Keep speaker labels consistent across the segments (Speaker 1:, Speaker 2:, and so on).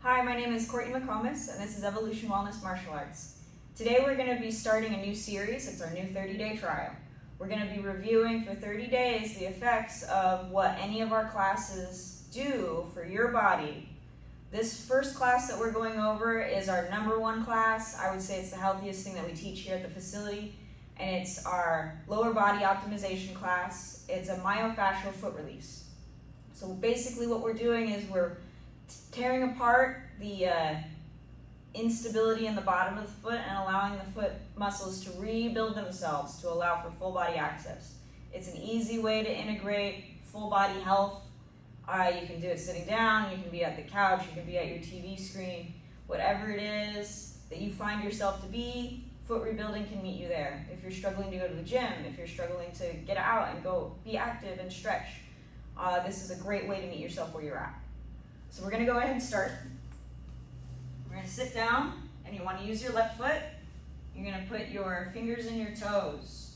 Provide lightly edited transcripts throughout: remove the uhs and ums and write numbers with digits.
Speaker 1: Hi, my name is Courtney McComas, and this is Evolution Wellness Martial Arts. Today we're going to be starting a new series. It's our new 30-day trial. We're going to be reviewing for 30 days the effects of what any of our classes do for your body. This first class that we're going over is our number one class. I would say it's the healthiest thing that we teach here at the facility, and it's our lower body optimization class. It's a myofascial foot release. So basically what we're doing is we're tearing apart the instability in the bottom of the foot and allowing the foot muscles to rebuild themselves to allow for full body access. It's an easy way to integrate full body health. You can do it sitting down, you can be at the couch, you can be at your TV screen. Whatever it is that you find yourself to be, foot rebuilding can meet you there. If you're struggling to go to the gym, if you're struggling to get out and go be active and stretch, this is a great way to meet yourself where you're at. So we're going to go ahead and start. We're going to sit down, and you want to use your left foot. You're going to put your fingers in your toes.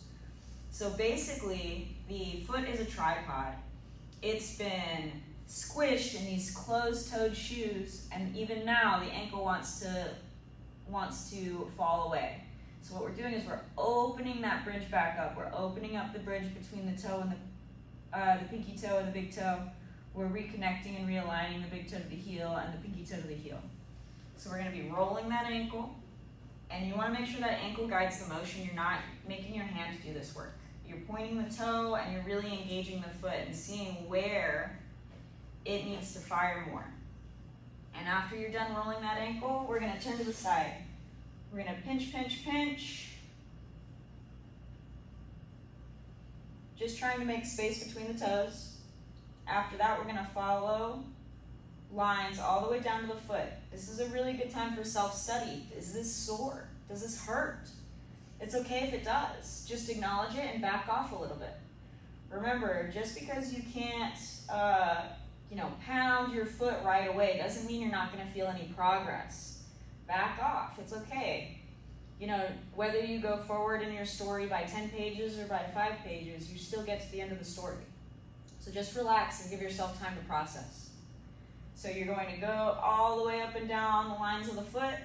Speaker 1: So basically, the foot is a tripod. It's been squished in these closed-toed shoes, and even now the ankle wants to fall away. So what we're doing is we're opening that bridge back up. We're opening up the bridge between the toe and the pinky toe and the big toe. We're reconnecting and realigning the big toe to the heel and the pinky toe to the heel. So we're going to be rolling that ankle, and you want to make sure that ankle guides the motion. You're not making your hand do this work. You're pointing the toe and you're really engaging the foot and seeing where it needs to fire more. And after you're done rolling that ankle, we're going to turn to the side. We're going to pinch, pinch, pinch. Just trying to make space between the toes. After that, we're going to follow lines all the way down to the foot. This is a really good time for self-study. Is this sore? Does this hurt? It's okay if it does. Just acknowledge it and back off a little bit. Remember, just because you can't, pound your foot right away doesn't mean you're not going to feel any progress. Back off. It's okay. Whether you go forward in your story by 10 pages or by 5 pages, you still get to the end of the story. So just relax and give yourself time to process. So you're going to go all the way up and down the lines of the foot.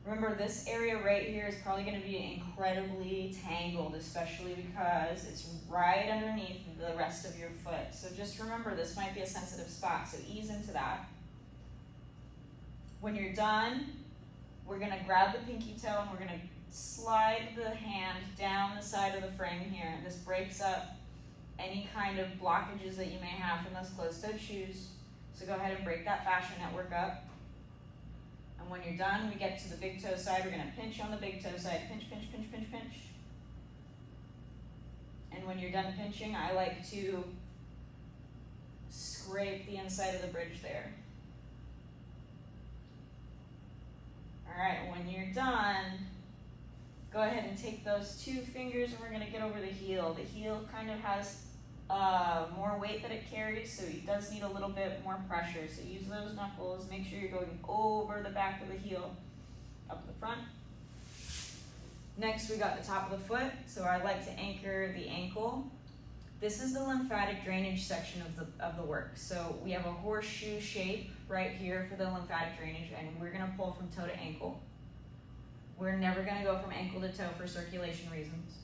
Speaker 1: Remember, this area right here is probably going to be incredibly tangled, especially because it's right underneath the rest of your foot. So just remember, this might be a sensitive spot, so ease into that. When you're done, we're going to grab the pinky toe and we're going to slide the hand down the side of the frame here. This breaks up any kind of blockages that you may have from those closed-toed shoes. So go ahead and break that fascia network up. And when you're done, we get to the big toe side. We're going to pinch on the big toe side. Pinch, pinch, pinch, pinch, pinch. And when you're done pinching, I like to scrape the inside of the bridge there. All right, when you're done, go ahead and take those 2 fingers and we're going to get over the heel. The heel kind of has more weight that it carries, so it does need a little bit more pressure. So use those knuckles. Make sure you're going over the back of the heel, up the front. Next, we got the top of the foot. So I like to anchor the ankle. This is the lymphatic drainage section of the work. So we have a horseshoe shape right here for the lymphatic drainage, and we're going to pull from toe to ankle. We're never going to go from ankle to toe for circulation reasons.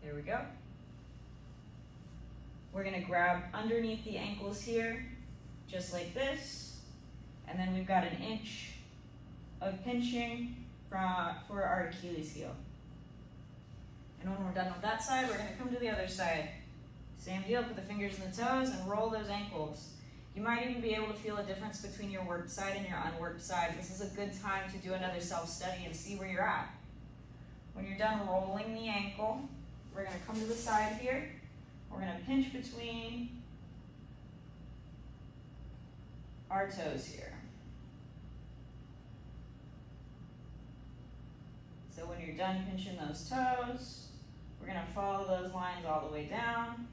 Speaker 1: There we go. We're going to grab underneath the ankles here, just like this. And then we've got an inch of pinching for our Achilles heel. And when we're done with that side, we're going to come to the other side. Same deal, put the fingers in the toes and roll those ankles. You might even be able to feel a difference between your worked side and your unworked side. This is a good time to do another self-study and see where you're at. When you're done rolling the ankle, we're going to come to the side here. We're going to pinch between our toes here. So when you're done pinching those toes, we're going to follow those lines all the way down.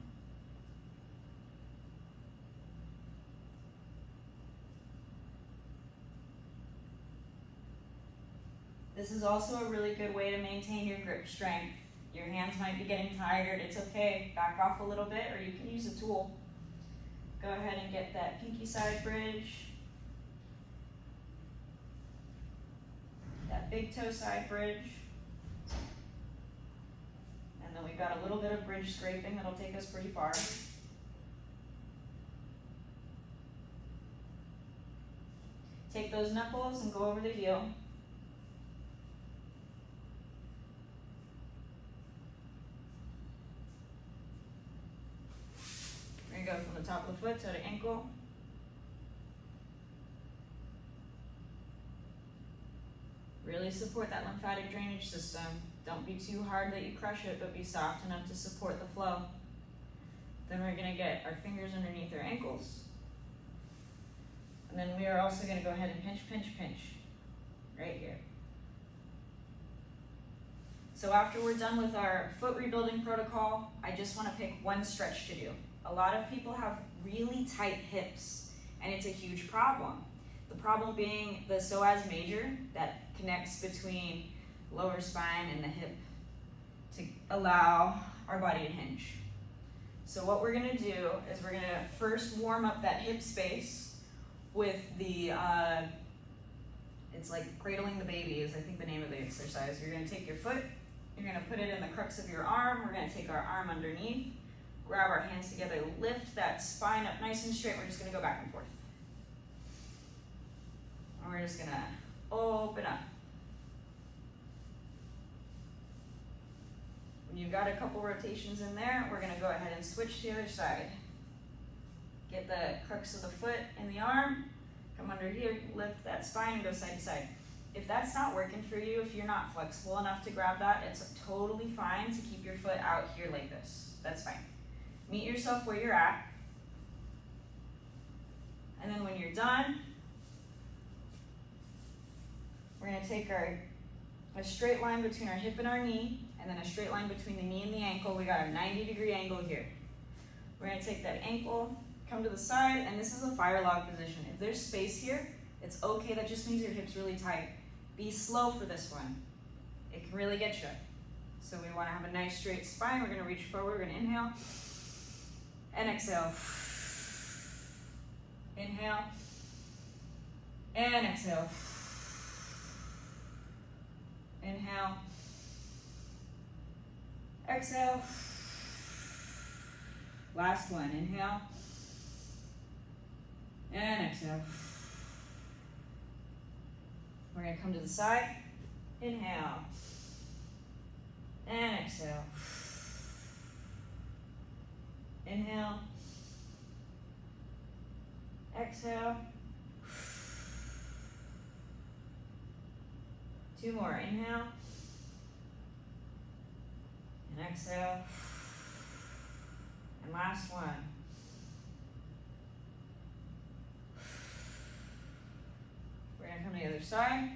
Speaker 1: This is also a really good way to maintain your grip strength. Your hands might be getting tired. It's okay. Back off a little bit, or you can use a tool. Go ahead and get that pinky side bridge. That big toe side bridge. And then we've got a little bit of bridge scraping that'll take us pretty far. Take those knuckles and go over the heel. There you go, from the top of the foot to the ankle. Really support that lymphatic drainage system. Don't be too hard that you crush it, but be soft enough to support the flow. Then we're gonna get our fingers underneath our ankles. And then we are also gonna go ahead and pinch, pinch, pinch, right here. So after we're done with our foot rebuilding protocol, I just wanna pick one stretch to do. A lot of people have really tight hips, and it's a huge problem. The problem being the psoas major that connects between lower spine and the hip to allow our body to hinge. So what we're gonna do is we're gonna first warm up that hip space with the, it's like cradling the baby is I think the name of the exercise. You're gonna take your foot, you're gonna put it in the crux of your arm, we're gonna take our arm underneath, grab our hands together, lift that spine up nice and straight, we're just gonna go back and forth. And we're just gonna open up. When you've got a couple rotations in there, we're gonna go ahead and switch to the other side. Get the crux of the foot in the arm, come under here, lift that spine and go side to side. If that's not working for you, if you're not flexible enough to grab that, it's totally fine to keep your foot out here like this. That's fine. Meet yourself where you're at. And then when you're done, we're gonna take a straight line between our hip and our knee, and then a straight line between the knee and the ankle. We got a 90-degree angle here. We're gonna take that ankle, come to the side, and this is a fire log position. If there's space here, it's okay, that just means your hip's really tight. Be slow for this one. It can really get you. So we wanna have a nice straight spine. We're gonna reach forward, we're gonna inhale, and exhale. Inhale, and exhale. Inhale, exhale. Last one, inhale, and exhale. We're gonna come to the side, inhale, and exhale. Inhale, exhale. Two more, inhale, and exhale, and last one. We're gonna come to the other side.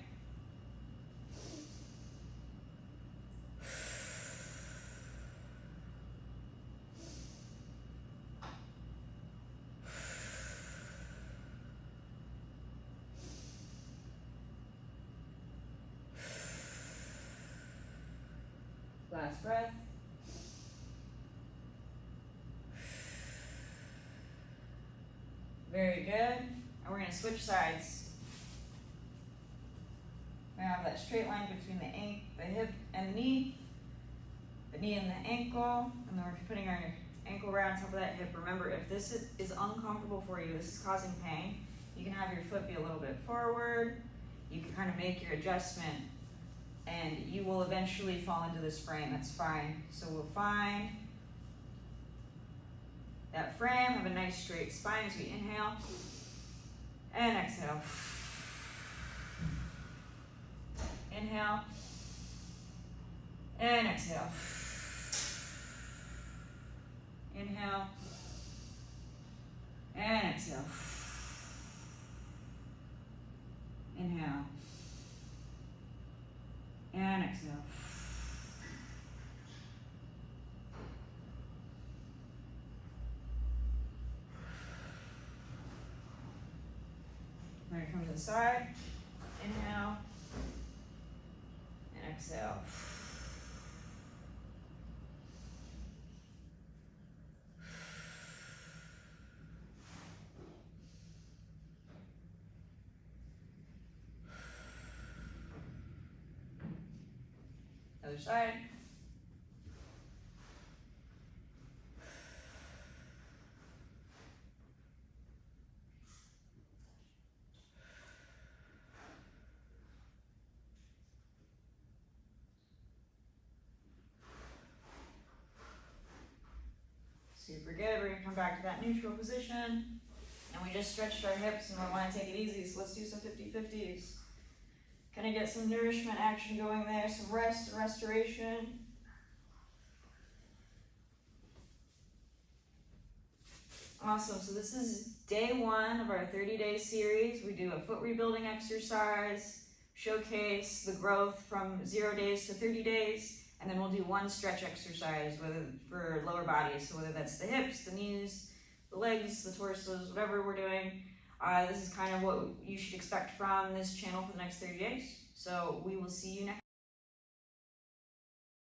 Speaker 1: Last breath. Very good. And we're going to switch sides. We have that straight line between the hip and the knee and the ankle, and then we're putting our ankle right on top of that hip. Remember, if this is uncomfortable for you, this is causing pain, you can have your foot be a little bit forward. You can kind of make your adjustment, and you will eventually fall into this frame. That's fine. So we'll find that frame, have a nice straight spine as we inhale and exhale. Inhale and exhale. Inhale and exhale. Inhale and exhale. We're going to come to the side. Inhale and exhale. Other side. Super good. We're gonna come back to that neutral position. And we just stretched our hips and we want to take it easy, so let's do some 50-50s. Kind of get some nourishment action going there, some rest and restoration. Awesome, so this is day 1 of our 30-day series. We do a foot rebuilding exercise, showcase the growth from 0 days to 30 days, and then we'll do 1 stretch exercise for lower bodies, so whether that's the hips, the knees, the legs, the torsos, whatever we're doing. This is kind of what you should expect from this channel for the next 30 days. So we will see you next